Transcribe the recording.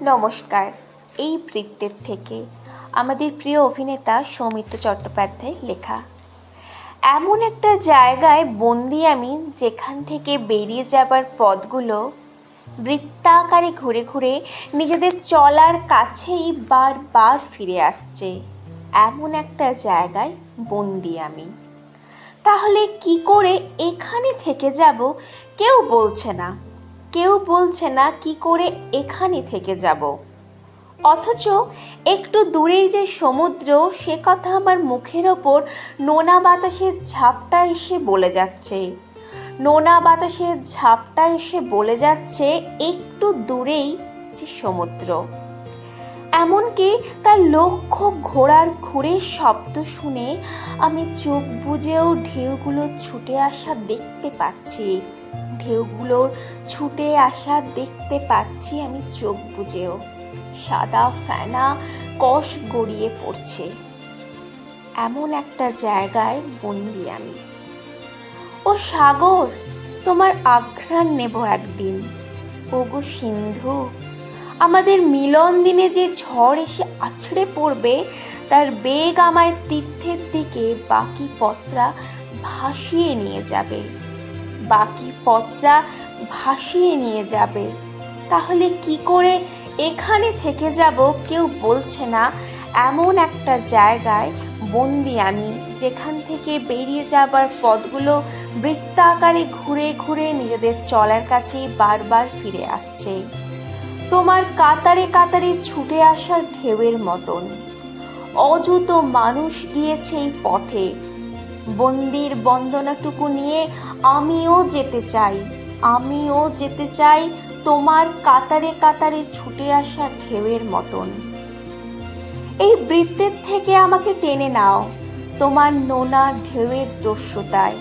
নমস্কার। এই বৃত্তের থেকে আমাদের প্রিয় অভিনেতা সৌমিত্র চট্টোপাধ্যায় লেখা। এমন একটা জায়গায় বন্দি আমি, যেখান থেকে বেরিয়ে যাবার পথগুলো বৃত্তাকারে ঘুরে ঘুরে নিজেদের চলার কাছেই বারবার ফিরে আসছে। এমন একটা জায়গায় বন্দি আমি। তাহলে কি করে এখানে থেকে যাব? কেউ বলছে না কি করে এখানে থেকে যাব। অথচ একটু দূরেই যে সমুদ্র, সে কথা আমার মুখের ওপর নোনা বাতাসের ঝাপটা এসে বলে যাচ্ছে একটু দূরেই যে সমুদ্র। এমনকি তার লক্ষ্য ঘোড়ার খুরের শব্দ শুনে আমি চোখ বুজেও ঢেউগুলো ছুটে আসা দেখতে পাচ্ছি আমি চোখ বুজেও। সাদা ফেনা কষ গড়িয়ে পড়ছে। এমন একটা জায়গায় বন্দি আমি। ও সাগর, তোমার আঘ্রাণ নেব একদিন। ওগো সিন্ধু, আমাদের মিলন দিনে যে ঝড় এসে আছড়ে পড়বে, তার বেগ আমায় তীর্থের দিকে বাকি পথটা ভাসিয়ে নিয়ে যাবে। তাহলে কি করে এখানে থেকে যাব? কেউ বলছে না। এমন একটা জায়গায় বন্দি আমি, যেখান থেকে বেরিয়ে যাবার পথগুলো বৃত্তাকারে ঘুরে ঘুরে নিজেদের চলার কাছেই বারবার ফিরে আসছে। তোমার কাতারে কাতারে ছুটে আসার ঢেউয়ের মতন অযুত মানুষ গিয়েছে এই পথে। বন্দির বন্দনাটুকু নিয়ে আমিও যেতে চাই তোমার কাতারে কাতারে ছুটে আসা ঢেউয়ের মতন। এই বৃত্তের থেকে আমাকে টেনে নাও তোমার নোনা ঢেউয়ের দস্যুতায়।